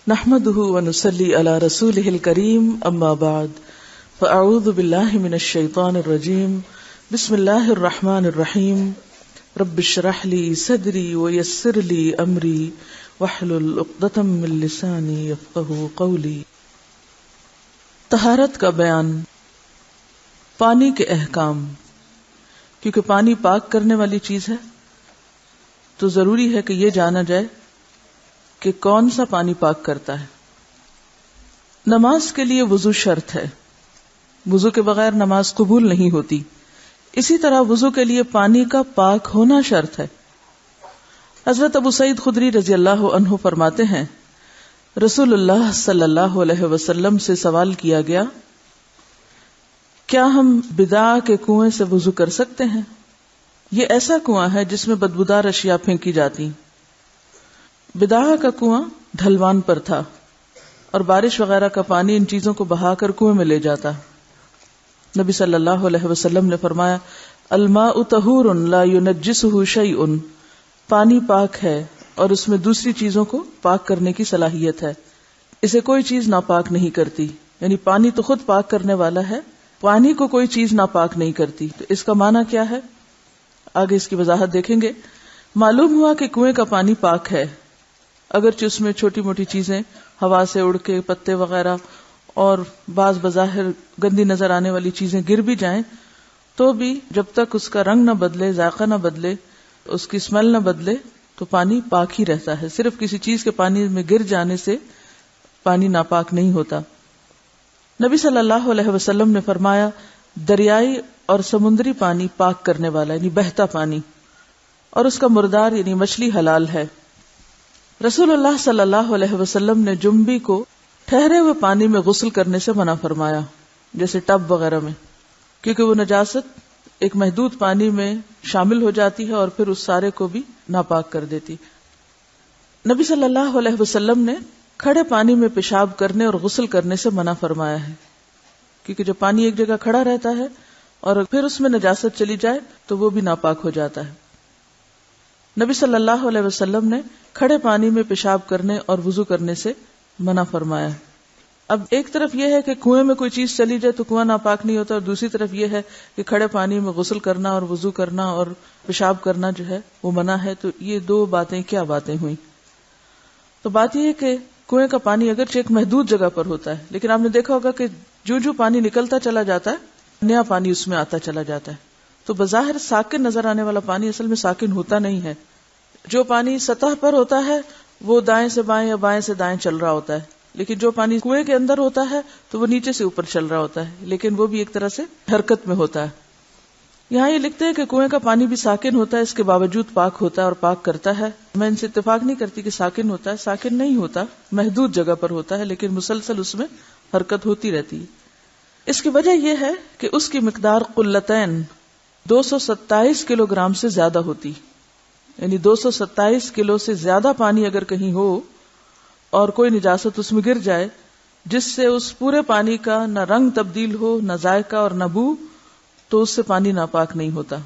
نحمده ونصلي على رسوله الكريم اما بعد فاعوذ بالله من الشيطان الرجيم بسم الله الرحمن الرحيم رب اشرح لي صدري ويسر لي امري واحلل عقدة من لساني يفقهوا قولي. طہارت کا بیان. پانی کے احکام. کیونکہ پانی پاک کرنے والی چیز ہے تو ضروری ہے کہ یہ جانا جائے کہ کون سا پانی پاک کرتا ہے. نماز کے لیے وضو شرط ہے. وضو کے بغیر نماز قبول نہیں ہوتی. اسی طرح وضو کے لیے پانی کا پاک ہونا شرط ہے. حضرت ابو سعید خدری رضی اللہ عنہ فرماتے ہیں رسول اللہ صلی اللہ علیہ وسلم سے سوال کیا گیا کیا ہم بدع کے کنویں سے وضو کر سکتے ہیں؟ یہ ایسا کنواں ہے جس میں بدبودار اشیاء پھینکی جاتی. بدع کا کنواں ڈھلوان پر تھا اور بارش وغیرہ کا پانی ان چیزوں کو بہا کر کنویں میں لے جاتا. نبی صلی اللہ علیہ وسلم نے فرمایا الماء طہور لا ينجسه شیء. پانی پاک ہے اور اس میں دوسری چیزوں کو پاک کرنے کی صلاحیت ہے. اسے کوئی چیز ناپاک نہیں کرتی. یعنی پانی تو خود پاک کرنے والا ہے، پانی کو کوئی چیز ناپاک نہیں کرتی. تو اس کا معنی کیا ہے؟ آگے اس کی وضاحت دیکھیں گے. معلوم ہوا کہ کنویں کا پانی پاک ہے اگرچہ اس میں چھوٹی موٹی چیزیں ہوا سے اڑ کے پتے وغیرہ اور بعض بظاہر گندی نظر آنے والی چیزیں گر بھی جائیں تو بھی جب تک اس کا رنگ نہ بدلے، ذائقہ نہ بدلے، اس کی اسمیل نہ بدلے تو پانی پاک ہی رہتا ہے. صرف کسی چیز کے پانی میں گر جانے سے پانی ناپاک نہیں ہوتا. نبی صلی اللہ علیہ وسلم نے فرمایا دریائی اور سمندری پانی پاک کرنے والا یعنی بہتا پانی، اور اس کا مردار یعنی مچھلی حلال ہے. رسول اللہ صلی اللہ علیہ وسلم نے جنبی کو ٹھہرے ہوئے پانی میں غسل کرنے سے منع فرمایا، جیسے ٹب وغیرہ میں، کیونکہ وہ نجاست ایک محدود پانی میں شامل ہو جاتی ہے اور پھر اس سارے کو بھی ناپاک کر دیتی. نبی صلی اللہ علیہ وسلم نے کھڑے پانی میں پیشاب کرنے اور غسل کرنے سے منع فرمایا ہے، کیونکہ جب پانی ایک جگہ کھڑا رہتا ہے اور پھر اس میں نجاست چلی جائے تو وہ بھی ناپاک ہو جاتا ہے. نبی صلی اللہ علیہ وسلم نے کھڑے پانی میں پیشاب کرنے اور وضو کرنے سے منع فرمایا. اب ایک طرف یہ ہے کہ کنویں میں کوئی چیز چلی جائے تو کنواں ناپاک نہیں ہوتا، اور دوسری طرف یہ ہے کہ کھڑے پانی میں غسل کرنا اور وضو کرنا اور پیشاب کرنا جو ہے وہ منع ہے. تو یہ دو باتیں کیا باتیں ہوئیں؟ تو بات یہ ہے کہ کنویں کا پانی اگرچہ ایک محدود جگہ پر ہوتا ہے، لیکن آپ نے دیکھا ہوگا کہ جو پانی نکلتا چلا جاتا ہے نیا پانی اس میں آتا چلا جاتا ہے. تو بظاہر ساکن نظر آنے والا پانی اصل میں ساکن ہوتا نہیں ہے. جو پانی سطح پر ہوتا ہے وہ دائیں سے بائیں یا بائیں سے دائیں چل رہا ہوتا ہے، لیکن جو پانی کنویں کے اندر ہوتا ہے تو وہ نیچے سے اوپر چل رہا ہوتا ہے، لیکن وہ بھی ایک طرح سے حرکت میں ہوتا ہے. یہاں یہ لکھتے ہیں کہ کنویں کا پانی بھی ساکن ہوتا ہے، اس کے باوجود پاک ہوتا ہے اور پاک کرتا ہے. میں ان سے اتفاق نہیں کرتی کہ ساکن ہوتا ہے، ساکن نہیں ہوتا، محدود جگہ پر ہوتا ہے لیکن مسلسل اس میں حرکت ہوتی رہتی ہے. اس کی وجہ یہ ہے کہ اس کی مقدار قلتین 227 کلو گرام سے زیادہ ہوتی. یعنی 227 کلو سے زیادہ پانی اگر کہیں ہو اور کوئی نجاست اس میں گر جائے جس سے اس پورے پانی کا نہ رنگ تبدیل ہو، نہ ذائقہ اور نہ بو، تو اس سے پانی ناپاک نہیں ہوتا.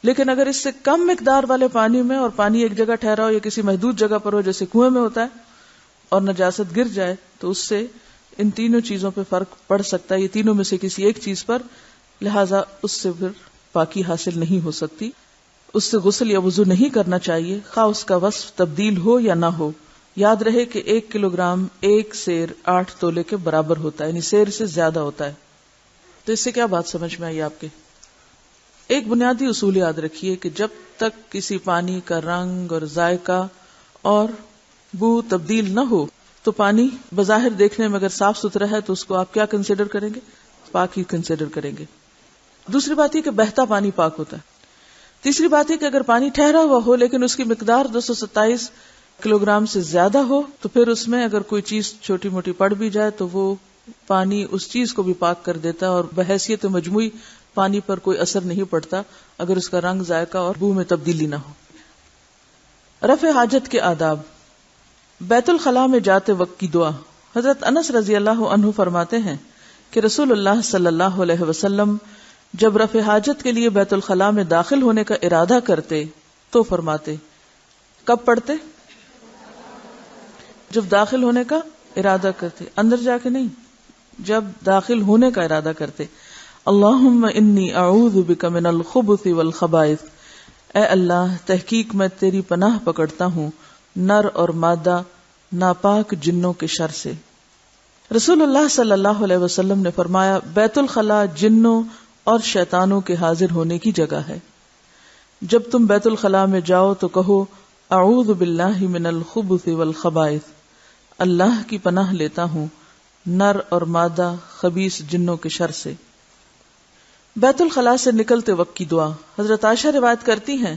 لیکن اگر اس سے کم مقدار والے پانی میں اور پانی ایک جگہ ٹھہرا ہو یا کسی محدود جگہ پر ہو جیسے کنویں میں ہوتا ہے اور نجاست گر جائے تو اس سے ان تینوں چیزوں پہ فرق پڑ سکتا ہے، یہ تینوں میں سے کسی ایک چیز پر، لہذا اس سے پھر پاکی حاصل نہیں ہو سکتی. اس سے غسل یا وضو نہیں کرنا چاہیے خواہ اس کا وصف تبدیل ہو یا نہ ہو. یاد رہے کہ 1 کلو گرام 1 سیر 8 تولے کے برابر ہوتا ہے، یعنی سیر سے زیادہ ہوتا ہے. تو اس سے کیا بات سمجھ میں آئی آپ کے؟ ایک بنیادی اصول یاد رکھیے کہ جب تک کسی پانی کا رنگ اور ذائقہ اور بو تبدیل نہ ہو تو پانی بظاہر دیکھنے میں اگر صاف ستھرا ہے تو اس کو آپ کیا کنسیڈر کریں گے؟ پاک ہی کنسیڈر کریں گے. دوسری بات یہ کہ بہتا پانی پاک ہوتا ہے. تیسری بات ہے کہ اگر پانی ٹھہرا ہوا ہو لیکن اس کی مقدار 227 کلو گرام سے زیادہ ہو تو پھر اس میں اگر کوئی چیز چھوٹی موٹی پڑ بھی جائے تو وہ پانی اس چیز کو بھی پاک کر دیتا اور بحیثیت مجموعی پانی پر کوئی اثر نہیں پڑتا اگر اس کا رنگ، ذائقہ اور بو میں تبدیلی نہ ہو. رفع حاجت کے آداب. بیت الخلاء میں جاتے وقت کی دعا. حضرت انس رضی اللہ عنہ فرماتے ہیں کہ رسول اللہ صلی اللہ علیہ وسلم جب رفع حاجت کے لیے بیت الخلاء میں داخل ہونے کا ارادہ کرتے تو فرماتے. کب پڑھتے؟ جب داخل ہونے کا ارادہ کرتے، اندر جا کے نہیں، جب داخل ہونے کا ارادہ کرتے. اللہم انی اعوذ بک من الخبث والخبائث، اے اللہ تحقیق میں تیری پناہ پکڑتا ہوں نر اور مادہ ناپاک جنوں کے شر سے. رسول اللہ صلی اللہ علیہ وسلم نے فرمایا بیت الخلاء جنوں اور شیطانوں کے حاضر ہونے کی جگہ ہے. جب تم بیت الخلاء میں جاؤ تو کہو اعوذ باللہ من الخبث والخبائث، اللہ کی پناہ لیتا ہوں نر اور مادہ خبیث جنوں کے شر سے. بیت الخلاء سے نکلتے وقت کی دعا. حضرت عائشہ روایت کرتی ہیں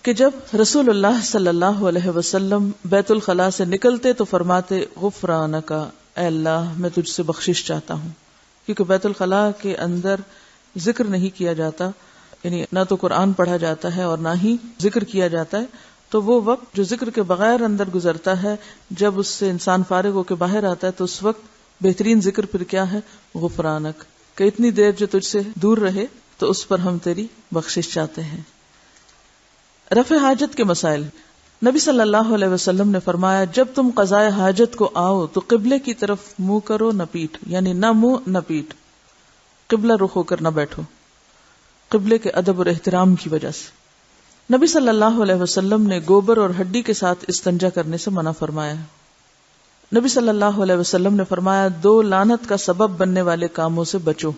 کہ جب رسول اللہ صلی اللہ علیہ وسلم بیت الخلاء سے نکلتے تو فرماتے غفرانک، اے اللہ میں تجھ سے بخشش چاہتا ہوں. کیونکہ بیت الخلاء کے اندر ذکر نہیں کیا جاتا، یعنی نہ تو قرآن پڑھا جاتا ہے اور نہ ہی ذکر کیا جاتا ہے، تو وہ وقت جو ذکر کے بغیر اندر گزرتا ہے، جب اس سے انسان فارغ ہو کے باہر آتا ہے تو اس وقت بہترین ذکر پھر کیا ہے؟ غفرانک، کہ اتنی دیر جو تجھ سے دور رہے تو اس پر ہم تیری بخشش چاہتے ہیں. رفع حاجت کے مسائل. نبی صلی اللہ علیہ وسلم نے فرمایا جب تم قضاء حاجت کو آؤ تو قبلے کی طرف منہ کرو نہ پیٹھ، یعنی نہ منہ نہ پیٹھ، قبلہ رخ ہو کر نہ بیٹھو، قبلے کے ادب اور احترام کی وجہ سے. نبی صلی اللہ علیہ وسلم نے گوبر اور ہڈی کے ساتھ استنجا کرنے سے منع فرمایا. نبی صلی اللہ علیہ وسلم نے فرمایا 2 لعنت کا سبب بننے والے کاموں سے بچو.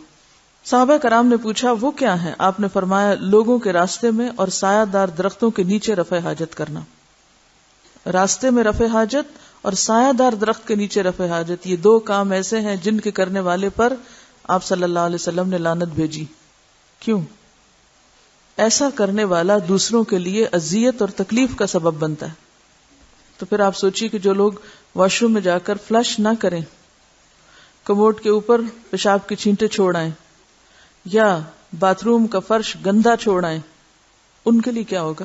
صحابہ کرام نے پوچھا وہ کیا ہیں؟ آپ نے فرمایا لوگوں کے راستے میں اور سایہ دار درختوں کے نیچے رفع حاجت کرنا. راستے میں رفع حاجت اور سایہ دار درخت کے نیچے رفع حاجت، یہ 2 کام ایسے ہیں جن کے کرنے والے پر آپ صلی اللہ علیہ وسلم نے لعنت بھیجی. کیوں؟ ایسا کرنے والا دوسروں کے لیے اذیت اور تکلیف کا سبب بنتا ہے. تو پھر آپ سوچیے کہ جو لوگ واش روم میں جا کر فلش نہ کریں، کموڈ کے اوپر پیشاب کی چھینٹیں چھوڑ آئیں یا باتھ روم کا فرش گندا چھوڑ آئیں، ان کے لیے کیا ہوگا؟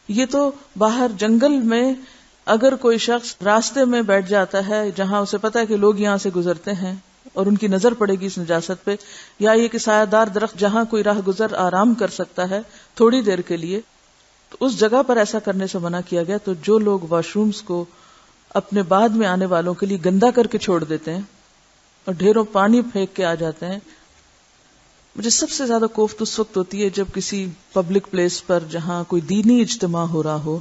یہ تو باہر جنگل میں اگر کوئی شخص راستے میں بیٹھ جاتا ہے جہاں اسے پتا ہے کہ لوگ یہاں سے گزرتے ہیں اور ان کی نظر پڑے گی اس نجاست پہ، یا یہ کہ سایہ دار درخت جہاں کوئی راہ گزر آرام کر سکتا ہے تھوڑی دیر کے لیے، تو اس جگہ پر ایسا کرنے سے منع کیا گیا. تو جو لوگ واش رومز کو اپنے بعد میں آنے والوں کے لیے گندا کر کے چھوڑ دیتے ہیں اور ڈھیروں پانی پھینک کے آ جاتے ہیں، مجھے سب سے زیادہ کوفت اس وقت ہوتی ہے جب کسی پبلک پلیس پر جہاں کوئی دینی اجتماع ہو رہا ہو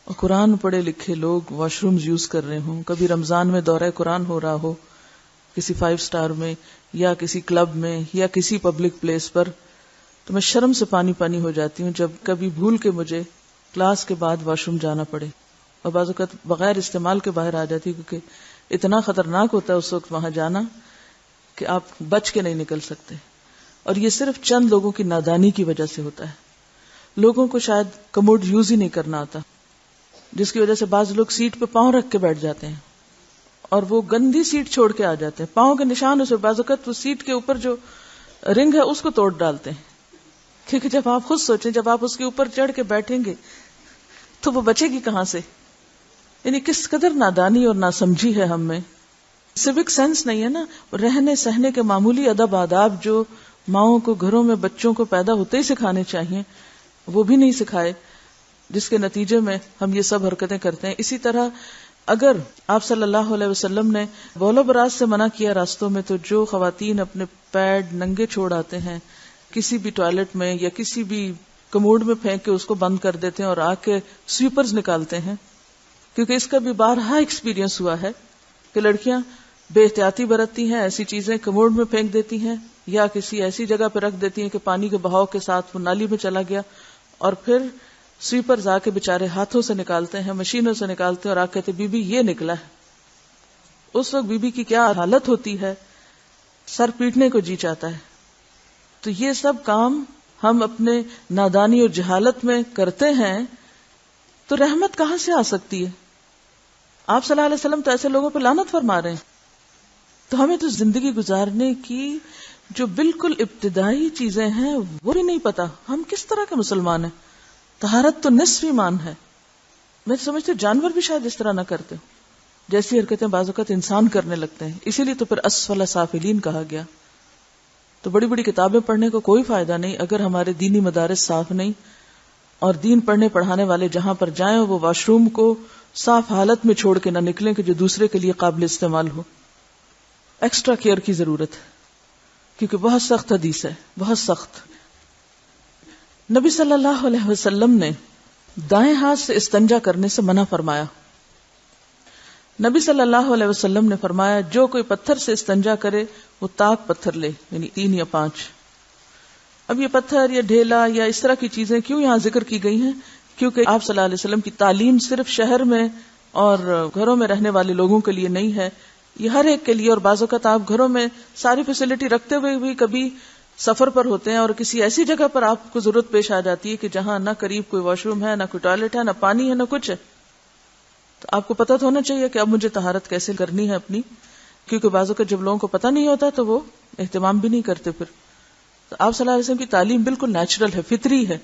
اور قرآن پڑھے لکھے لوگ واش رومز یوز کر رہے ہوں. کبھی رمضان میں دورہ قرآن ہو رہا ہو کسی 5 اسٹار میں یا کسی کلب میں یا کسی پبلک پلیس پر، تو میں شرم سے پانی پانی ہو جاتی ہوں جب کبھی بھول کے مجھے کلاس کے بعد واش روم جانا پڑے، اور بعض اوقات بغیر استعمال کے باہر آ جاتی، کیونکہ اتنا خطرناک ہوتا ہے اس وقت وہاں جانا کہ آپ بچ کے نہیں نکل سکتے. اور یہ صرف چند لوگوں کی نادانی کی وجہ سے ہوتا ہے. لوگوں کو شاید کموڈ یوز ہی نہیں کرنا آتا، جس کی وجہ سے بعض لوگ سیٹ پہ پاؤں رکھ کے بیٹھ جاتے ہیں اور وہ گندی سیٹ چھوڑ کے آ جاتے ہیں، پاؤں کے نشان اسے، بعض اوقات وہ سیٹ کے اوپر جو رنگ ہے اس کو توڑ ڈالتے ہیں. کیونکہ جب آپ خود سوچیں جب آپ اس کے اوپر چڑھ کے بیٹھیں گے تو وہ بچے گی کہاں سے؟ یعنی کس قدر نادانی اور ناسمجھی ہے ہم میں. سیوک سینس نہیں ہے نا، رہنے سہنے کے معمولی ادب آداب جو ماؤں کو گھروں میں بچوں کو پیدا ہوتے ہی سکھانے چاہیے وہ بھی نہیں سکھائے، جس کے نتیجے میں ہم یہ سب حرکتیں کرتے ہیں. اسی طرح اگر آپ صلی اللہ علیہ وسلم نے بول و براز سے منع کیا راستوں میں، تو جو خواتین اپنے پیڈ ننگے چھوڑ آتے ہیں کسی بھی ٹوائلٹ میں یا کسی بھی کموڈ میں پھینک کے اس کو بند کر دیتے ہیں اور آ کے سویپرز نکالتے ہیں، کیونکہ اس کا بھی بارہا ایکسپیرینس ہوا ہے کہ لڑکیاں بے احتیاطی برتتی ہیں، ایسی چیزیں کموڈ میں پھینک دیتی ہیں یا کسی ایسی جگہ پہ رکھ دیتی ہیں کہ پانی کے بہاؤ کے ساتھ وہ نالی میں چلا گیا، اور پھر سویپرز آ کے بےچارے ہاتھوں سے نکالتے ہیں، مشینوں سے نکالتے ہیں اور آ کہتے بی بی یہ نکلا ہے. اس وقت بی بی کی کیا حالت ہوتی ہے، سر پیٹنے کو جی چاہتا ہے. تو یہ سب کام ہم اپنے نادانی اور جہالت میں کرتے ہیں، تو رحمت کہاں سے آ سکتی ہے؟ آپ صلی اللہ علیہ وسلم تو ایسے لوگوں پہ لعنت فرما رہے ہیں. تو ہمیں تو زندگی گزارنے کی جو بالکل ابتدائی چیزیں ہیں وہ بھی نہیں پتا. ہم کس طرح کے مسلمان ہیں؟ طہارت تو نصف ایمان ہے. میں سمجھتی ہوں جانور بھی شاید اس طرح نہ کرتے، جیسی حرکتیں بعض اوقات انسان کرنے لگتے ہیں. اسی لیے تو پھر اسفل سافلین کہا گیا. تو بڑی بڑی کتابیں پڑھنے کو کوئی فائدہ نہیں اگر ہمارے دینی مدارس صاف نہیں، اور دین پڑھنے پڑھانے والے جہاں پر جائیں وہ واش روم کو صاف حالت میں چھوڑ کے نہ نکلیں کہ جو دوسرے کے لیے قابل استعمال ہو. ایکسٹرا کیئر کی ضرورت ہے کیونکہ بہت سخت حدیث ہے، بہت سخت. نبی صلی اللہ علیہ وسلم نے دائیں ہاتھ سے استنجا کرنے سے منع فرمایا. نبی صلی اللہ علیہ وسلم نے فرمایا جو کوئی پتھر سے استنجا کرے وہ طاق پتھر لے، یعنی 3 یا 5. اب یہ پتھر یا ڈھیلا یا اس طرح کی چیزیں کیوں یہاں ذکر کی گئی ہیں؟ کیونکہ آپ صلی اللہ علیہ وسلم کی تعلیم صرف شہر میں اور گھروں میں رہنے والے لوگوں کے لیے نہیں ہے، یہ ہر ایک کے لیے. اور بعض اوقات آپ گھروں میں ساری فیسلٹی رکھتے ہوئے بھی کبھی سفر پر ہوتے ہیں اور کسی ایسی جگہ پر آپ کو ضرورت پیش آ جاتی ہے کہ جہاں نہ قریب کوئی واش روم ہے، نہ کوئی ٹوائلٹ ہے، نہ پانی ہے، نہ کچھ ہے. تو آپ کو پتہ تو ہونا چاہیے کہ اب مجھے طہارت کیسے کرنی ہے اپنی، کیونکہ بعض اوقات جب لوگوں کو پتہ نہیں ہوتا تو وہ اہتمام بھی نہیں کرتے. پھر تو آپ صلی اللہ علیہ وسلم کی تعلیم بالکل نیچرل ہے، فطری ہے.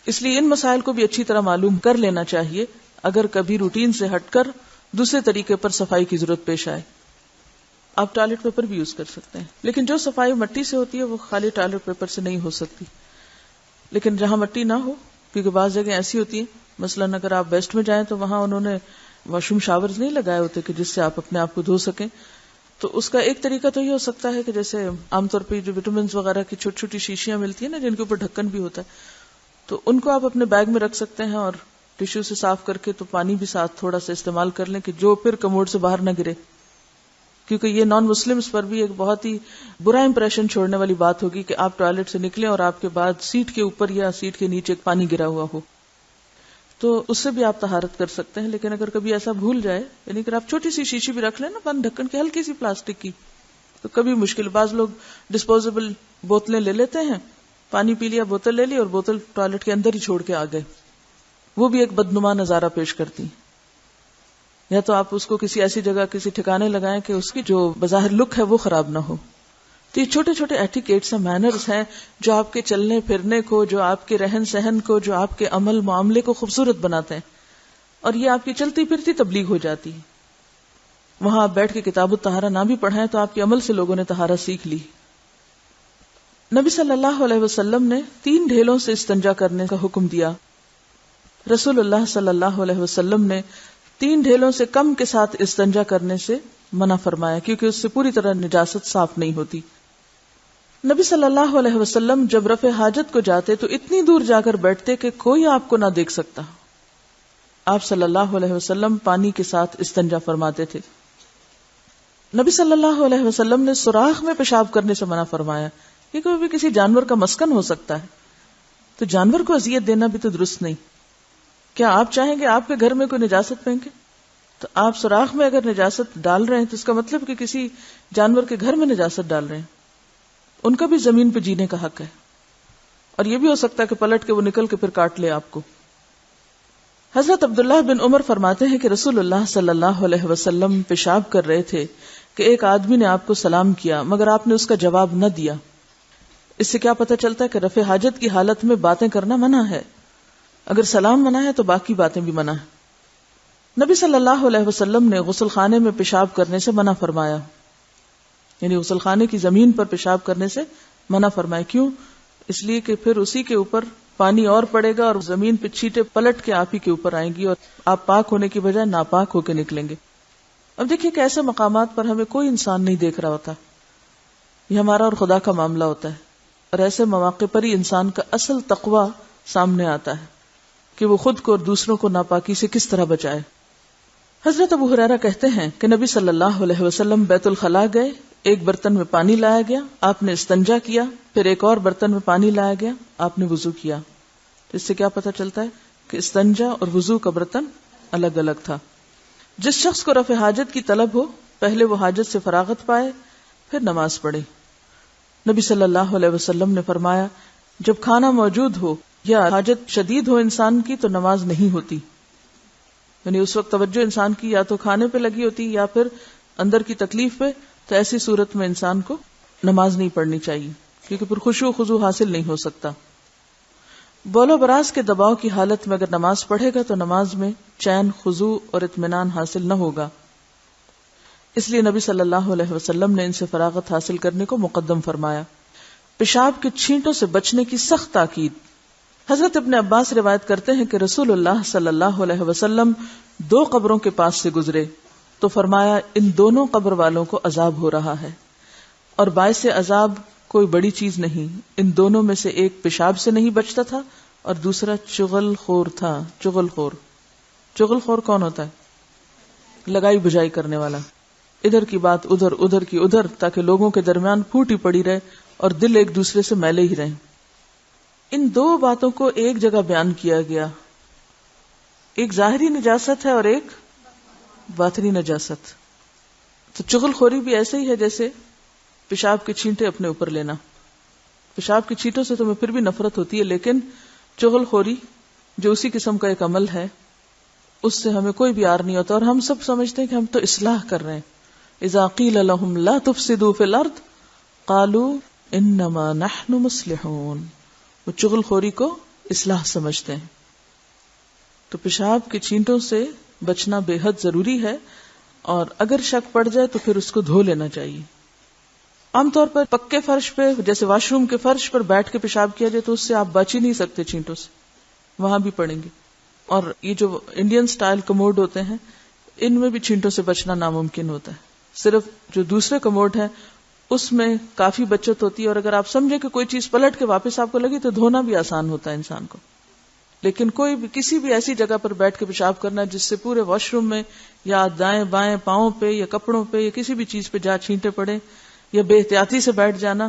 اس لیے ان مسائل کو بھی اچھی طرح معلوم کر لینا چاہیے اگر کبھی روٹین سے ہٹ کر دوسرے طریقے پر صفائی کی ضرورت پیش آئے. آپ ٹوائلٹ پیپر بھی یوز کر سکتے ہیں، لیکن جو صفائی مٹی سے ہوتی ہے وہ خالی ٹوائلٹ پیپر سے نہیں ہو سکتی. لیکن جہاں مٹی نہ ہو، کیونکہ بعض جگہ ایسی ہوتی ہیں، مثلاً اگر آپ ویسٹ میں جائیں تو وہاں انہوں نے واش روم شاورز نہیں لگائے ہوتے کہ جس سے آپ اپنے آپ کو دھو سکیں. تو اس کا ایک طریقہ تو یہ ہو سکتا ہے کہ جیسے عام طور پہ جو وٹامنز وغیرہ کی چھوٹی چھوٹی شیشیاں ملتی ہیں نا جن کے اوپر ڈھکن بھی ہوتا ہے، تو ان کو آپ اپنے بیگ میں رکھ سکتے ہیں اور ٹشو سے صاف کر کے تو پانی بھی ساتھ تھوڑا سا استعمال کر لیں کہ جو پھر کموڈ سے باہر نہ گرے. کیونکہ یہ نان مسلمز پر بھی ایک بہت ہی برا امپریشن چھوڑنے والی بات ہوگی کہ آپ ٹوائلٹ سے نکلیں اور آپ کے بعد سیٹ کے اوپر یا سیٹ کے نیچے پانی گرا ہوا ہو، تو اس سے بھی آپ طہارت کر سکتے ہیں. لیکن اگر کبھی ایسا بھول جائے، یعنی اگر آپ چھوٹی سی شیشی بھی رکھ لیں نا بند ڈھکن کی، ہلکی سی پلاسٹک کی، تو کبھی مشکل. بعض لوگ ڈسپوزیبل بوتلیں لے لیتے ہیں، پانی پی لیا، بوتل لے لی اور بوتل ٹوائلٹ کے اندر ہی چھوڑ کے آ گئے. وہ بھی ایک بدنما نظارہ پیش کرتی. یا تو آپ اس کو کسی ایسی جگہ کسی ٹھکانے لگائیں کہ اس کی جو بظاہر لک ہے وہ خراب نہ ہو. تو یہ چھوٹے چھوٹے ایٹیکیٹس ہیں، مینرز ہیں جو آپ کے چلنے پھرنے کو، جو آپ کے رہن سہن کو، جو آپ کے عمل معاملے کو خوبصورت بناتے ہیں. اور یہ آپ کی چلتی پھرتی تبلیغ ہو جاتی ہے. وہاں آپ بیٹھ کے کتاب الطہارہ نہ بھی پڑھائیں تو آپ کے عمل سے لوگوں نے طہارت سیکھ لی. نبی صلی اللہ علیہ وسلم نے 3 ڈھیلوں سے استنجا کرنے کا حکم دیا. رسول اللہ صلی اللہ علیہ وسلم نے 3 ڈھیلوں سے کم کے ساتھ استنجا کرنے سے منع فرمایا کیونکہ اس سے پوری طرح نجاست صاف نہیں ہوتی. نبی صلی اللہ علیہ وسلم جب رفع حاجت کو جاتے تو اتنی دور جا کر بیٹھتے کہ کوئی آپ کو نہ دیکھ سکتا. آپ صلی اللہ علیہ وسلم پانی کے ساتھ استنجا فرماتے تھے. نبی صلی اللہ علیہ وسلم نے سوراخ میں پیشاب کرنے سے منع فرمایا کیونکہ وہ بھی کسی جانور کا مسکن ہو سکتا ہے، تو جانور کو اذیت دینا بھی تو درست نہیں. کیا آپ چاہیں گے آپ کے گھر میں کوئی نجاست پھینکے؟ تو آپ سوراخ میں اگر نجاست ڈال رہے ہیں تو اس کا مطلب کہ کسی جانور کے گھر میں نجاست ڈال رہے ہیں. ان کا بھی زمین پہ جینے کا حق ہے، اور یہ بھی ہو سکتا ہے کہ پلٹ کے وہ نکل کے پھر کاٹ لے آپ کو. حضرت عبداللہ بن عمر فرماتے ہیں کہ رسول اللہ صلی اللہ علیہ وسلم پیشاب کر رہے تھے کہ ایک آدمی نے آپ کو سلام کیا مگر آپ نے اس کا جواب نہ دیا. اس سے کیا پتہ چلتا ہے کہ رفع حاجت کی حالت میں باتیں کرنا منع ہے. اگر سلام منع ہے تو باقی باتیں بھی منع ہے. نبی صلی اللہ علیہ وسلم نے غسل خانے میں پیشاب کرنے سے منع فرمایا، یعنی غسل خانے کی زمین پر پیشاب کرنے سے منع فرمایا. کیوں؟ اس لیے کہ پھر اسی کے اوپر پانی اور پڑے گا اور زمین پہ چھینٹیں پلٹ کے آپ ہی کے اوپر آئیں گی اور آپ پاک ہونے کی بجائے ناپاک ہو کے نکلیں گے. اب دیکھیے کہ ایسے مقامات پر ہمیں کوئی انسان نہیں دیکھ رہا ہوتا، یہ ہمارا اور خدا کا معاملہ ہوتا ہے، اور ایسے مواقع پر ہی انسان کا اصل تقوی سامنے آتا ہے کہ وہ خود کو اور دوسروں کو ناپاکی سے کس طرح بچائے. حضرت ابو ہریرہ کہتے ہیں کہ نبی صلی اللہ علیہ وسلم بیت الخلاء گئے، ایک برتن میں پانی لایا گیا، آپ نے استنجا کیا، پھر ایک اور برتن میں پانی لایا گیا، آپ نے وضو کیا. اس سے کیا پتہ چلتا ہے کہ استنجا اور وضو کا برتن الگ الگ تھا. جس شخص کو رفع حاجت کی طلب ہو پہلے وہ حاجت سے فراغت پائے پھر نماز پڑھے. نبی صلی اللہ علیہ وسلم نے فرمایا جب کھانا موجود ہو یا حاجت شدید ہو انسان کی تو نماز نہیں ہوتی، یعنی اس وقت توجہ انسان کی یا تو کھانے پہ لگی ہوتی یا پھر اندر کی تکلیف پہ، تو ایسی صورت میں انسان کو نماز نہیں پڑھنی چاہیے کیونکہ پھر خشوع و خضوع حاصل نہیں ہو سکتا. بول و براز کے دباؤ کی حالت میں اگر نماز پڑھے گا تو نماز میں چین، خضوع اور اطمینان حاصل نہ ہوگا. اس لیے نبی صلی اللہ علیہ وسلم نے ان سے فراغت حاصل کرنے کو مقدم فرمایا. پیشاب کے چھینٹوں سے بچنے کی سخت تاکید. حضرت ابن عباس روایت کرتے ہیں کہ رسول اللہ صلی اللہ علیہ وسلم 2 قبروں کے پاس سے گزرے تو فرمایا ان دونوں قبر والوں کو عذاب ہو رہا ہے، اور باعث عذاب کوئی بڑی چیز نہیں، ان دونوں میں سے ایک پیشاب سے نہیں بچتا تھا اور دوسرا چغل خور تھا۔ چغل خور کون ہوتا ہے؟ لگائی بجائی کرنے والا، ادھر کی بات ادھر، ادھر کی ادھر، تاکہ لوگوں کے درمیان پھوٹی پڑی رہے اور دل ایک دوسرے سے میلے ہی رہیں۔ ان 2 باتوں کو ایک جگہ بیان کیا گیا، ایک ظاہری نجاست ہے اور ایک باطنی نجاست۔ تو چغل خوری بھی ایسے ہی ہے جیسے پیشاب کے چھینٹے اپنے اوپر لینا۔ پیشاب کی چھینٹوں سے تمہیں پھر بھی نفرت ہوتی ہے، لیکن چغل خوری جو اسی قسم کا ایک عمل ہے، اس سے ہمیں کوئی بھی عار نہیں ہوتا، اور ہم سب سمجھتے ہیں کہ ہم تو اصلاح کر رہے ہیں۔ اذا قیل لهم لا تفسدوا فی الارض قالوا انما نحن مصلحون، وہ چغل خوری کو اصلاح سمجھتے ہیں۔ تو پیشاب کے چھینٹوں سے بچنا بے حد ضروری ہے، اور اگر شک پڑ جائے تو پھر اس کو دھو لینا چاہیے۔ عام طور پر پکے فرش پہ، جیسے واش روم کے فرش پر بیٹھ کے پیشاب کیا جائے تو اس سے آپ بچ ہی نہیں سکتے چھینٹوں سے، وہاں بھی پڑیں گے۔ اور یہ جو انڈین سٹائل کموڈ ہوتے ہیں، ان میں بھی چھینٹوں سے بچنا ناممکن ہوتا ہے۔ صرف جو دوسرے کموڈ ہیں اس میں کافی بچت ہوتی ہے، اور اگر آپ سمجھیں کہ کوئی چیز پلٹ کے واپس آپ کو لگی تو دھونا بھی آسان ہوتا ہے انسان کو۔ لیکن کوئی بھی کسی بھی ایسی جگہ پر بیٹھ کے پیشاب کرنا جس سے پورے واش روم میں یا دائیں بائیں پاؤں پہ یا کپڑوں پہ یا کسی بھی چیز پہ جہاں چھینٹے پڑے، یا بے احتیاطی سے بیٹھ جانا،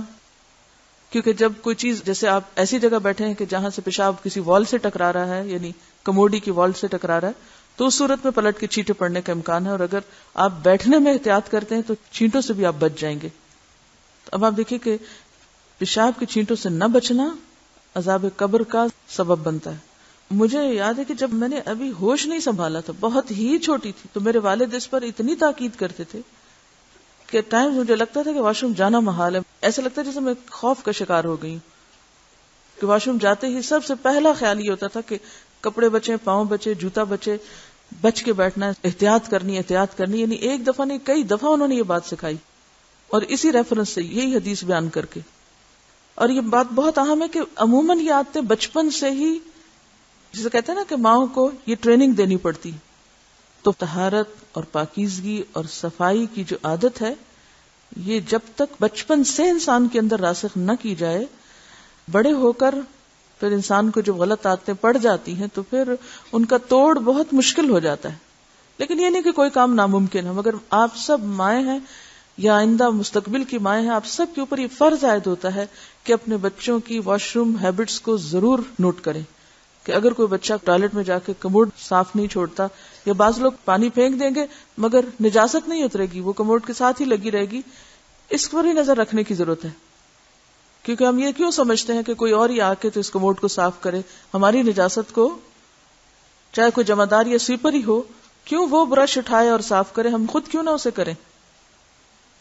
کیونکہ جب کوئی چیز، جیسے آپ ایسی جگہ بیٹھے ہیں کہ جہاں سے پیشاب کسی وال سے ٹکرا رہا ہے، یعنی کموڈی کی وال سے ٹکرا رہا ہے، تو اس صورت میں پلٹ کے چھینٹے پڑنے کا امکان ہے، اور اگر آپ بیٹھنے میں احتیاط کرتے ہیں تو چھینٹوں سے بھی آپ بچ جائیں گے۔ تو اب آپ دیکھیں کہ پیشاب کے چھینٹوں سے نہ بچنا عذاب قبر کا سبب بنتا ہے۔ مجھے یاد ہے کہ جب میں نے ابھی ہوش نہیں سنبھالا تھا، بہت ہی چھوٹی تھی، تو میرے والد اس پر اتنی تاکید کرتے تھے کہ ٹائم مجھے لگتا تھا کہ واش روم جانا محال ہے، ایسا لگتا ہے جیسے میں خوف کا شکار ہو گئی ہوں کہ واش روم جاتے ہی سب سے پہلا خیال یہ ہوتا تھا کہ کپڑے بچے، پاؤں بچے، جوتا بچے، بچ کے بیٹھنا ہے، احتیاط کرنی، یعنی ایک دفعہ نہیں کئی دفعہ انہوں نے یہ بات سکھائی، اور اسی ریفرنس سے یہی حدیث بیان کر کے۔ اور یہ بات بہت اہم ہے کہ عموماً یہ عادتیں بچپن سے ہی، جسے کہتے ہیں نا کہ ماؤں کو یہ ٹریننگ دینی پڑتی، تو طہارت اور پاکیزگی اور صفائی کی جو عادت ہے، یہ جب تک بچپن سے انسان کے اندر راسخ نہ کی جائے، بڑے ہو کر پھر انسان کو جو غلط عادتیں پڑ جاتی ہیں تو پھر ان کا توڑ بہت مشکل ہو جاتا ہے۔ لیکن یہ نہیں کہ کوئی کام ناممکن ہے، مگر آپ سب مائیں ہیں یا آئندہ مستقبل کی مائیں ہیں، آپ سب کے اوپر یہ فرض عائد ہوتا ہے کہ اپنے بچوں کی واش روم ہیبٹس کو ضرور نوٹ کریں، کہ اگر کوئی بچہ ٹوائلٹ میں جا کے کموڈ صاف نہیں چھوڑتا، یا بعض لوگ پانی پھینک دیں گے مگر نجاست نہیں اترے گی، وہ کموڈ کے ساتھ ہی لگی رہے گی، اس پر بھی نظر رکھنے کی ضرورت ہے۔ کیونکہ ہم یہ کیوں سمجھتے ہیں کہ کوئی اور ہی آ کے تو اس کموڈ کو صاف کرے، ہماری نجاست کو، چاہے کوئی جمعدار یا سویپر ہی ہو، کیوں وہ برش اٹھائے اور صاف کرے، ہم خود کیوں نہ اسے کریں؟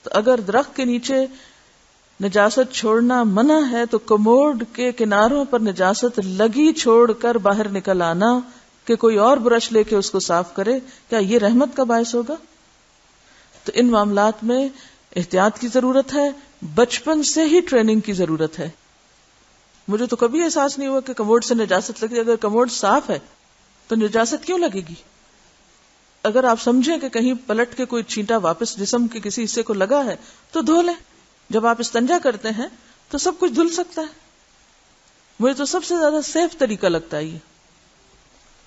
تو اگر درخت کے نیچے نجاست چھوڑنا منع ہے تو کموڈ کے کناروں پر نجاست لگی چھوڑ کر باہر نکل آنا کہ کوئی اور برش لے کے اس کو صاف کرے، کیا یہ رحمت کا باعث ہوگا؟ تو ان معاملات میں احتیاط کی ضرورت ہے، بچپن سے ہی ٹریننگ کی ضرورت ہے۔ مجھے تو کبھی احساس نہیں ہوا کہ کموڈ سے نجاست لگی، اگر کموڈ صاف ہے تو نجاست کیوں لگے گی؟ اگر آپ سمجھیں کہ کہیں پلٹ کے کوئی چھینٹا واپس جسم کے کسی حصے کو لگا ہے تو دھو لیں۔ جب آپ استنجا کرتے ہیں تو سب کچھ دھل سکتا ہے۔ مجھے تو سب سے زیادہ سیف طریقہ لگتا ہے یہ،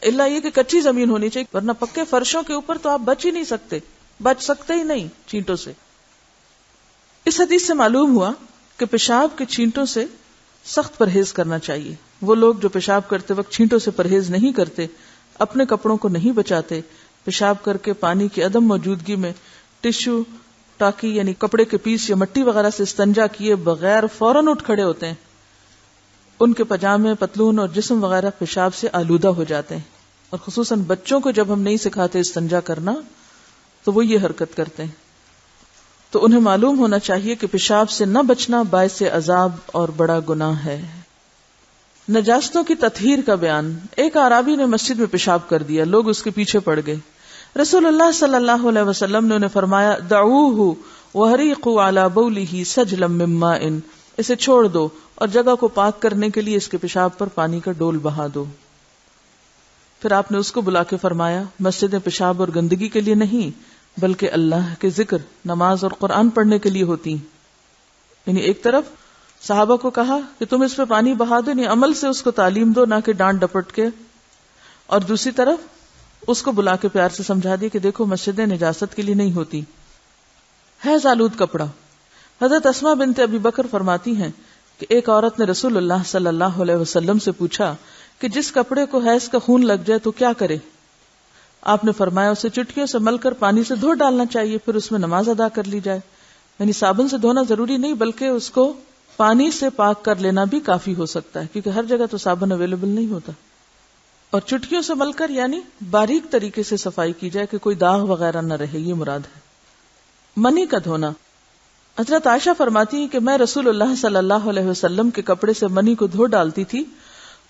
الا یہ کہ کچی زمین ہونی چاہیے، ورنہ پکے فرشوں کے اوپر تو آپ بچ ہی سکتے ہی نہیں چھینٹوں سے۔ اس حدیث سے معلوم ہوا کہ پیشاب کے چھینٹوں سے سخت پرہیز کرنا چاہیے۔ وہ لوگ جو پیشاب کرتے وقت چھینٹوں سے پرہیز نہیں کرتے، اپنے کپڑوں کو نہیں بچاتے، پیشاب کر کے پانی کی عدم موجودگی میں ٹشو، ٹاکی یعنی کپڑے کے پیس یا مٹی وغیرہ سے استنجا کیے بغیر فوراً اٹھ کھڑے ہوتے ہیں، ان کے پجامے، پتلون اور جسم وغیرہ پیشاب سے آلودہ ہو جاتے ہیں۔ اور خصوصاً بچوں کو جب ہم نہیں سکھاتے استنجا کرنا تو وہ یہ حرکت کرتے ہیں۔ تو انہیں معلوم ہونا چاہیے کہ پیشاب سے نہ بچنا باعث عذاب اور بڑا گناہ ہے۔ نجاستوں کی تطہیر کا بیان۔ ایک اعرابی نے مسجد میں پیشاب کر دیا، لوگ اس کے پیچھے پڑ گئے۔ رسول اللہ صلی اللہ علیہ وسلم نے انہیں فرمایا، دعوہ وحریقوا علی بولہ سجلا من ماء، اسے چھوڑ دو اور جگہ کو پاک کرنے کے لیے اس کے پیشاب پر پانی کا ڈول بہا دو. پھر آپ نے اس کو بلا کے فرمایا مسجدیں پیشاب اور گندگی کے لیے نہیں بلکہ اللہ کے ذکر، نماز اور قرآن پڑھنے کے لیے ہوتی ہیں. یعنی ایک طرف صحابہ کو کہا کہ تم اس پہ پانی بہا دو، یعنی عمل سے اس کو تعلیم دو، نہ کہ ڈانٹ ڈپٹ کے، اور دوسری طرف اس کو بلا کے پیار سے سمجھا دیا کہ دیکھو مسجدیں نجاست کے لیے نہیں ہوتی. حیض آلود کپڑا. حضرت اسماء بنت ابی بکر فرماتی ہیں کہ ایک عورت نے رسول اللہ صلی اللہ علیہ وسلم سے پوچھا کہ جس کپڑے کو حیض کا خون لگ جائے تو کیا کرے؟ آپ نے فرمایا اسے چٹکیوں سے مل کر پانی سے دھو ڈالنا چاہیے، پھر اس میں نماز ادا کر لی جائے. یعنی صابن سے دھونا ضروری نہیں بلکہ اس کو پانی سے پاک کر لینا بھی کافی ہو سکتا ہے، کیونکہ ہر جگہ تو صابن اویلیبل نہیں ہوتا. اور چٹکیوں سے مل کر یعنی باریک طریقے سے صفائی کی جائے کہ کوئی داغ وغیرہ نہ رہے، یہ مراد ہے. منی کا دھونا. حضرت عائشہ فرماتی ہیں کہ میں رسول اللہ صلی اللہ علیہ وسلم کے کپڑے سے منی کو دھو ڈالتی تھی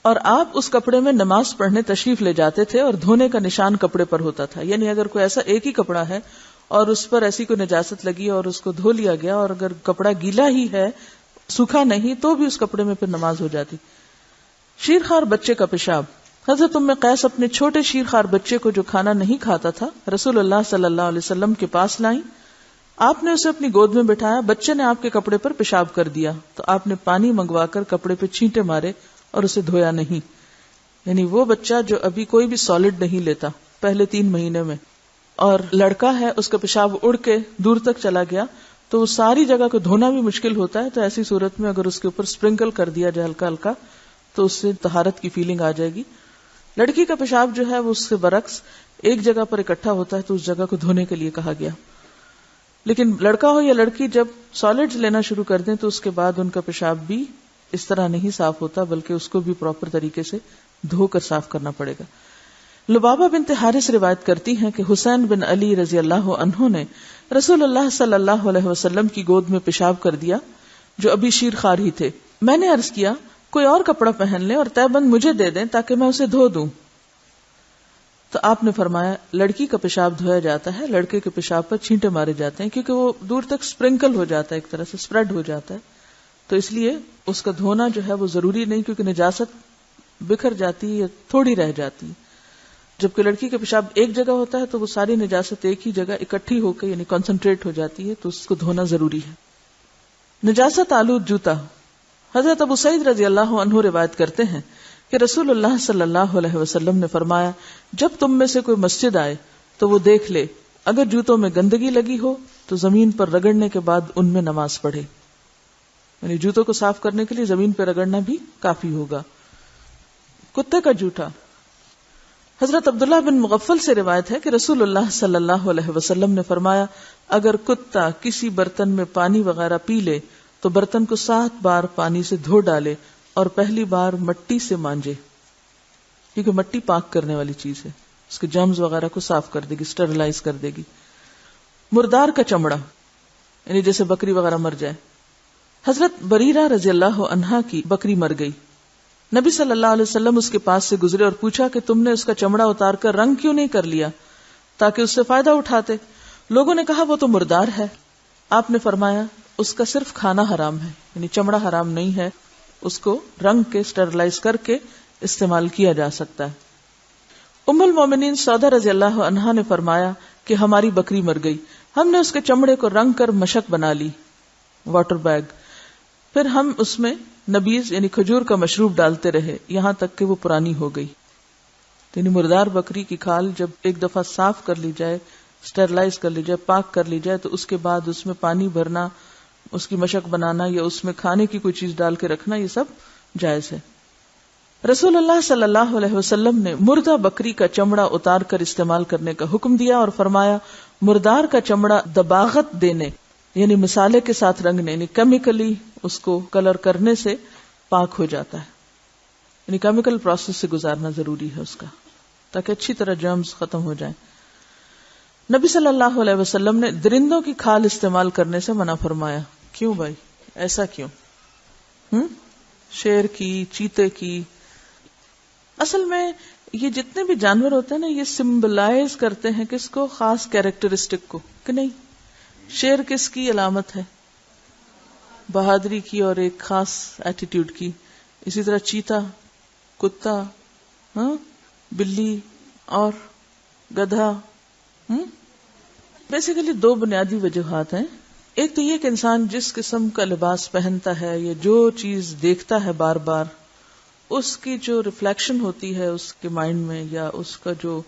اور آپ اس کپڑے میں نماز پڑھنے تشریف لے جاتے تھے اور دھونے کا نشان کپڑے پر ہوتا تھا. یعنی اگر کوئی ایسا ایک ہی کپڑا ہے اور اس پر ایسی کوئی نجاست لگی اور اس کو دھو لیا گیا اور اگر کپڑا گیلا ہی ہے سوکھا نہیں تو بھی اس کپڑے میں پھر نماز ہو جاتی. شیرخوار بچے کا پیشاب. حضرت ام قیس اپنے چھوٹے شیرخوار بچے کو جو کھانا نہیں کھاتا تھا رسول اللہ صلی اللہ علیہ وسلم کے پاس لائیں. آپ نے اسے اپنی گود میں بٹھایا، بچے نے آپ کے کپڑے پر پیشاب کر دیا تو آپ نے پانی منگوا کر کپڑے پہ چھینٹے مارے اور اسے دھویا نہیں. یعنی وہ بچہ جو ابھی کوئی بھی سالڈ نہیں لیتا پہلے 3 مہینے میں، اور لڑکا ہے اس کا پیشاب اڑ کے دور تک چلا گیا تو وہ ساری جگہ کو دھونا بھی مشکل ہوتا ہے. تو ایسی صورت میں اگر اس کے اوپر سپرنکل کر دیا جائے ہلکا ہلکا تو اس سے طہارت کی فیلنگ آ جائے گی. لڑکی کا پیشاب جو ہے وہ اس سے برعکس ایک جگہ پر اکٹھا ہوتا ہے تو اس جگہ کو دھونے کے لیے کہا گیا. لیکن لڑکا ہو یا لڑکی جب سالڈز لینا شروع کر دیں تو اس کے بعد ان کا پیشاب بھی اس طرح نہیں صاف ہوتا بلکہ اس کو بھی پراپر طریقے سے دھو کر صاف کرنا پڑے گا. لبابہ بنت حارث روایت کرتی ہیں کہ حسین بن علی رضی اللہ عنہ نے رسول اللہ صلی اللہ علیہ وسلم کی گود میں پیشاب کر دیا جو ابھی شیرخوار ہی تھے. میں نے عرض کیا کوئی اور کپڑا پہن لیں اور تہبند مجھے دے دیں تاکہ میں اسے دھو دوں. تو آپ نے فرمایا لڑکی کا پیشاب دھویا جاتا ہے، لڑکے کے پیشاب پر چھینٹے مارے جاتے ہیں کیونکہ وہ دور تک سپرنکل ہو جاتا ہے، ایک طرح سے سپریڈ ہو جاتا ہے. تو اس لیے اس کا دھونا جو ہے وہ ضروری نہیں کیونکہ نجاست بکھر جاتی ہے یا تھوڑی رہ جاتی ہے. جبکہ لڑکی کا پیشاب ایک جگہ ہوتا ہے تو وہ ساری نجاست ایک ہی جگہ اکٹھی ہو کے یعنی کنسنٹریٹ ہو جاتی ہے تو اس کو دھونا ضروری ہے. نجاست آلود جوتا. حضرت ابو سعید رضی اللہ عنہ روایت کرتے ہیں کہ رسول اللہ صلی اللہ علیہ وسلم نے فرمایا جب تم میں سے کوئی مسجد آئے تو وہ دیکھ لے اگر جوتوں میں گندگی لگی ہو تو زمین پر رگڑنے کے بعد ان میں نماز پڑھے. یعنی جوتوں کو صاف کرنے کے لیے زمین پہ رگڑنا بھی کافی ہوگا. کتے کا جوتا. حضرت عبداللہ بن مغفل سے روایت ہے کہ رسول اللہ صلی اللہ علیہ وسلم نے فرمایا اگر کتا کسی برتن میں پانی وغیرہ پی لے تو برتن کو 7 بار پانی سے دھو ڈالے اور پہلی بار مٹی سے مانجے کیونکہ مٹی پاک کرنے والی چیز ہے، اس کے جرمز وغیرہ کو صاف کر دے گی، اسٹرلائز کر دے گی. مردار کا چمڑا یعنی جیسے بکری وغیرہ مر جائے. حضرت بریرہ رضی اللہ عنہا کی بکری مر گئی. نبی صلی اللہ علیہ وسلم اس کے پاس سے گزرے اور پوچھا کہ تم نے اس کا چمڑا اتار کر رنگ کیوں نہیں کر لیا تاکہ اس سے فائدہ اٹھاتے. لوگوں نے کہا وہ تو مردار ہے. آپ نے فرمایا اس کا صرف کھانا حرام ہے، یعنی چمڑا حرام نہیں ہے، اس کو رنگ کے اسٹرلائز کر کے استعمال کیا جا سکتا ہے. ام المومنین سودا رضی اللہ عنہا نے فرمایا کہ ہماری بکری مر گئی، ہم نے اس کے چمڑے کو رنگ کر مشک بنا لی، واٹر بیگ، پھر ہم اس میں نبیز یعنی کھجور کا مشروب ڈالتے رہے یہاں تک کہ وہ پرانی ہو گئی. یعنی مردار بکری کی کھال جب ایک دفعہ صاف کر لی جائے، اسٹرلائز کر لی جائے، پاک کر لی جائے تو اس کے بعد اس میں پانی بھرنا، اس کی مشک بنانا یا اس میں کھانے کی کوئی چیز ڈال کے رکھنا یہ سب جائز ہے. رسول اللہ صلی اللہ علیہ وسلم نے مردہ بکری کا چمڑا اتار کر استعمال کرنے کا حکم دیا اور فرمایا مردار کا چمڑا دباغت دینے یعنی مسالے کے ساتھ رنگنے یعنی کیمیکلی اس کو کلر کرنے سے پاک ہو جاتا ہے. یعنی کیمیکل پروسیس سے گزارنا ضروری ہے اس کا تاکہ اچھی طرح جرمز ختم ہو جائیں. نبی صلی اللہ علیہ وسلم نے درندوں کی کھال استعمال کرنے سے منع فرمایا. کیوں بھائی ایسا کیوں؟ شیر کی، چیتے کی. اصل میں یہ جتنے بھی جانور ہوتے ہیں نا یہ سمبلائز کرتے ہیں کس کو؟ خاص کیریکٹرسٹک کو، کہ نہیں؟ شیر کس کی علامت ہے؟ بہادری کی اور ایک خاص ایٹیٹیوڈ کی. اسی طرح چیتا، کتا، بلی اور گدھا. بیسیکلی دو بنیادی وجوہات ہیں. ایک تو یہ کہ انسان جس قسم کا لباس پہنتا ہے یا جو چیز دیکھتا ہے بار بار، اس کی جو ریفلیکشن ہوتی ہے اس کے مائنڈ میں، یا اس کا جو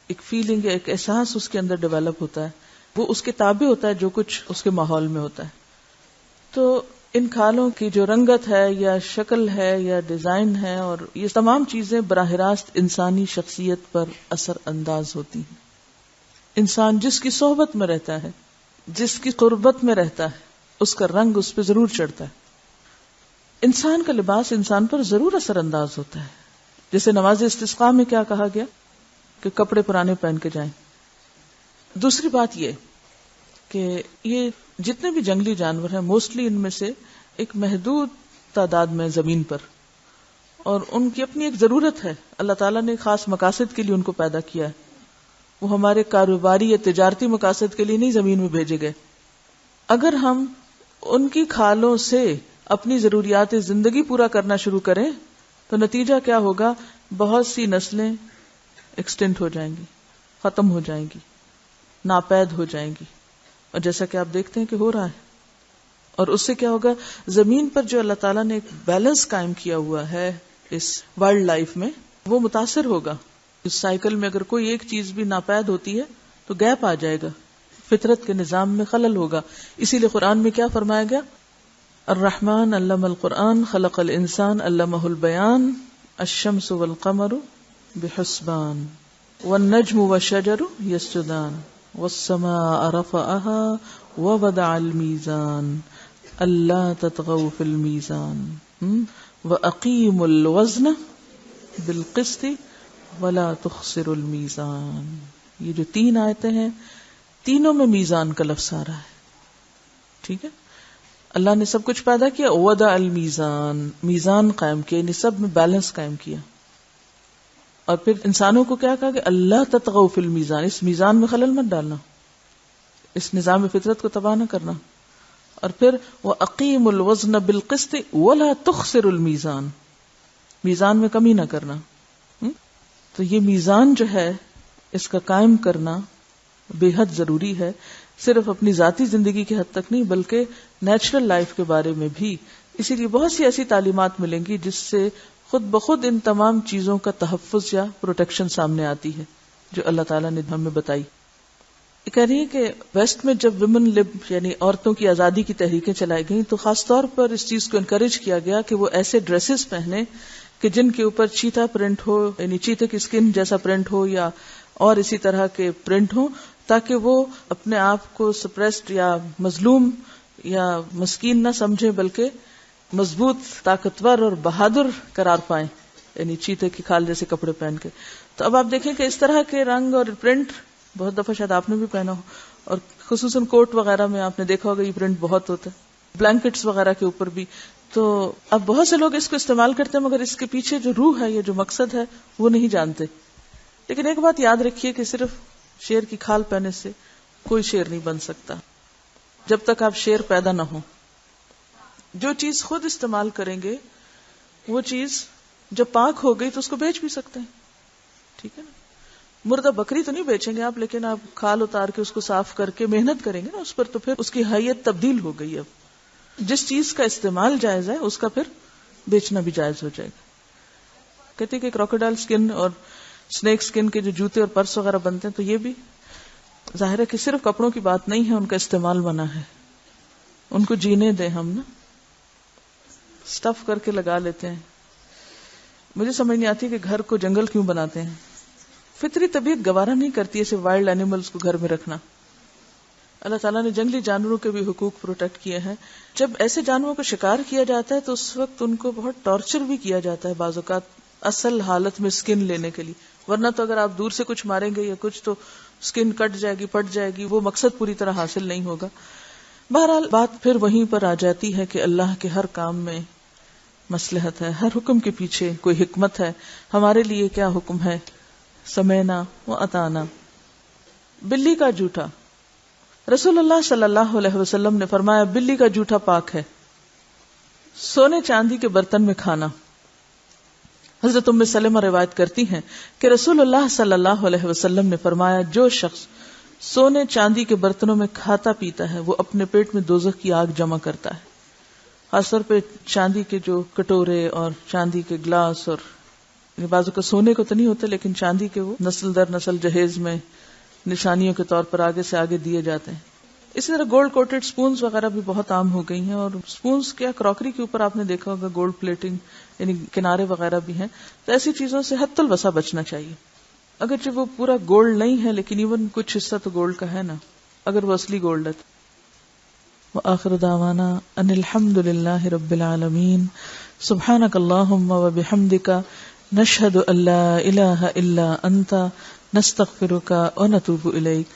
ایک فیلنگ یا ایک احساس اس کے اندر ڈیولپ ہوتا ہے، وہ اس کے تابع ہوتا ہے جو کچھ اس کے ماحول میں ہوتا ہے. تو ان کھالوں کی جو رنگت ہے یا شکل ہے یا ڈیزائن ہے، اور یہ تمام چیزیں براہ راست انسانی شخصیت پر اثر انداز ہوتی ہیں. انسان جس کی صحبت میں رہتا ہے، جس کی قربت میں رہتا ہے، اس کا رنگ اس پہ ضرور چڑھتا ہے. انسان کا لباس انسان پر ضرور اثر انداز ہوتا ہے. جیسے نماز استسقاء میں کیا کہا گیا کہ کپڑے پرانے پہن کے جائیں. دوسری بات یہ کہ یہ جتنے بھی جنگلی جانور ہیں موسٹلی ان میں سے ایک محدود تعداد میں زمین پر، اور ان کی اپنی ایک ضرورت ہے. اللہ تعالیٰ نے خاص مقاصد کے لیے ان کو پیدا کیا ہے. وہ ہمارے کاروباری یا تجارتی مقاصد کے لیے نہیں زمین میں بھیجے گئے. اگر ہم ان کی کھالوں سے اپنی ضروریات زندگی پورا کرنا شروع کریں تو نتیجہ کیا ہوگا؟ بہت سی نسلیں ایکسٹنٹ ہو جائیں گی، ختم ہو جائیں گی، ناپید ہو جائیں گی. اور جیسا کہ آپ دیکھتے ہیں کہ ہو رہا ہے. اور اس سے کیا ہوگا؟ زمین پر جو اللہ تعالیٰ نے ایک بیلنس قائم کیا ہوا ہے اس ورلڈ لائف میں، وہ متاثر ہوگا. اس سائیکل میں اگر کوئی ایک چیز بھی ناپید ہوتی ہے تو گیپ آ جائے گا، فطرت کے نظام میں خلل ہوگا. اسی لیے قرآن میں کیا فرمایا گیا؟ الرحمن علم القرآن خلق الانسان علمہ البیان الشمس والقمر بحسبان والنجم والشجر یسجدان والسماء رفعها ووضع الميزان الا تطغوا في الميزان واقیموا الوزن بالقسط ولا تخسروا الميزان. یہ جو تین آیتیں ہیں تینوں میں میزان کا لفظ آ رہا ہے. ٹھیک ہے، اللہ نے سب کچھ پیدا کیا، وضع المیزان، میزان قائم کیا، یعنی سب میں بیلنس قائم کیا. اور پھر انسانوں کو کیا کہا کہ اللہ تطغوا فی المیزان، اس میزان میں خلل مت ڈالنا، اس نظام فطرت کو تباہ نہ کرنا. اور پھر وَأَقِيمُوا الْوَزْنَ بِالْقِسْطِ وَلَا تُخْسِرُوا الْمِيزَانَ، میزان میں کمی نہ کرنا. تو یہ میزان جو ہے اس کا قائم کرنا بے حد ضروری ہے، صرف اپنی ذاتی زندگی کی حد تک نہیں بلکہ نیچرل لائف کے بارے میں بھی. اسی لیے بہت سی ایسی تعلیمات ملیں گی جس سے خود بخود ان تمام چیزوں کا تحفظ یا پروٹیکشن سامنے آتی ہے جو اللہ تعالیٰ نے ہمیں بتائی. یہ کہہ رہی ہے کہ ویسٹ میں جب ویمن لب یعنی عورتوں کی آزادی کی تحریکیں چلائی گئیں تو خاص طور پر اس چیز کو انکریج کیا گیا کہ وہ ایسے ڈریسز پہنے کہ جن کے اوپر چیتا پرنٹ ہو، یعنی چیتے کی سکن جیسا پرنٹ ہو یا اور اسی طرح کے پرنٹ ہو، تاکہ وہ اپنے آپ کو سپریسڈ یا مظلوم یا مسکین نہ سمجھیں بلکہ مضبوط، طاقتور اور بہادر قرار پائیں، یعنی چیتے کی کھال جیسے کپڑے پہن کے. تو اب آپ دیکھیں کہ اس طرح کے رنگ اور پرنٹ بہت دفعہ شاید آپ نے بھی پہنا ہو، اور خصوصاً کوٹ وغیرہ میں آپ نے دیکھا ہوگا یہ پرنٹ بہت ہوتا ہے، بلینکٹس وغیرہ کے اوپر بھی. تو اب بہت سے لوگ اس کو استعمال کرتے ہیں مگر اس کے پیچھے جو روح ہے یا جو مقصد ہے وہ نہیں جانتے. لیکن ایک بات یاد رکھیے کہ صرف شیر کی کھال پہننے سے کوئی شیر نہیں بن سکتا جب تک آپ شیر پیدا نہ ہو. جو چیز خود استعمال کریں گے وہ چیز جب پاک ہو گئی تو اس کو بیچ بھی سکتے ہیں. ٹھیک ہے نا، مردہ بکری تو نہیں بیچیں گے آپ، لیکن آپ کھال اتار کے اس کو صاف کر کے محنت کریں گے نا اس پر، تو پھر اس کی حیت تبدیل ہو گئی. اب جس چیز کا استعمال جائز ہے اس کا پھر بیچنا بھی جائز ہو جائے گا. کہتے ہیں کہ کراکوڈائل سکن اور سنیک سکن کے جو جوتے اور پرس وغیرہ بنتے ہیں تو یہ بھی ظاہر ہے کہ صرف کپڑوں کی بات نہیں ہے، ان کا استعمال منع ہے. ان کو جینے دیں ہم نا، سٹف کر کے لگا لیتے ہیں. مجھے سمجھ نہیں آتی کہ گھر کو جنگل کیوں بناتے ہیں. فطری طبیعت گوارا نہیں کرتی ایسے وائلڈ اینیملز کو گھر میں رکھنا. اللہ تعالیٰ نے جنگلی جانوروں کے بھی حقوق پروٹیکٹ کیے ہیں. جب ایسے جانوروں کو شکار کیا جاتا ہے تو اس وقت ان کو بہت ٹارچر بھی کیا جاتا ہے بعض اوقات اصل حالت میں سکن لینے کے لیے، ورنہ تو اگر آپ دور سے کچھ ماریں گے یا کچھ تو سکن کٹ جائے گی، پٹ جائے گی، وہ مقصد پوری طرح حاصل نہیں ہوگا. بہرحال بات پھر وہیں پر آ جاتی ہے کہ اللہ کے ہر کام میں مصلحت ہے، ہر حکم کے پیچھے کوئی حکمت ہے. ہمارے لیے کیا حکم ہے؟ سمینا و اطانا. بلی کا جوٹا، رسول اللہ صلی اللہ علیہ وسلم نے فرمایا بلی کا جوٹا پاک ہے سونے چاندی کے برتن میں کھانا. حضرت ام سلمہ روایت کرتی ہیں کہ رسول اللہ صلی اللہ علیہ وسلم نے فرمایا جو شخص سونے چاندی کے برتنوں میں کھاتا پیتا ہے وہ اپنے پیٹ میں دوزخ کی آگ جمع کرتا ہے. خاص طور پہ چاندی کے جو کٹورے اور چاندی کے گلاس، اور بعضوں کا سونے کو تو نہیں ہوتے لیکن چاندی کے وہ نسل در نسل جہیز میں نشانیوں کے طور پر آگے سے آگے دیے جاتے ہیں. اسی طرح گولڈ کوٹڈ سپونز وغیرہ بھی بہت عام ہو گئی ہیں، اور سپونز کیا کراکری کے اوپر آپ نے دیکھا ہوگا گولڈ پلیٹنگ یعنی کنارے وغیرہ بھی ہیں. تو ایسی چیزوں سے حد الوسع بچنا چاہیے. اگرچہ وہ پورا گولڈ نہیں ہے لیکن ایون کچھ حصہ تو گولڈ کا ہے نا، اگر وہ اصلی گولڈ ہے. وآخر دعوانا ان الحمد للہ رب العالمین. سبحانک اللہم وبحمدک نشہد ان لا الہ الا انت نستغفرک ونتوب الیک.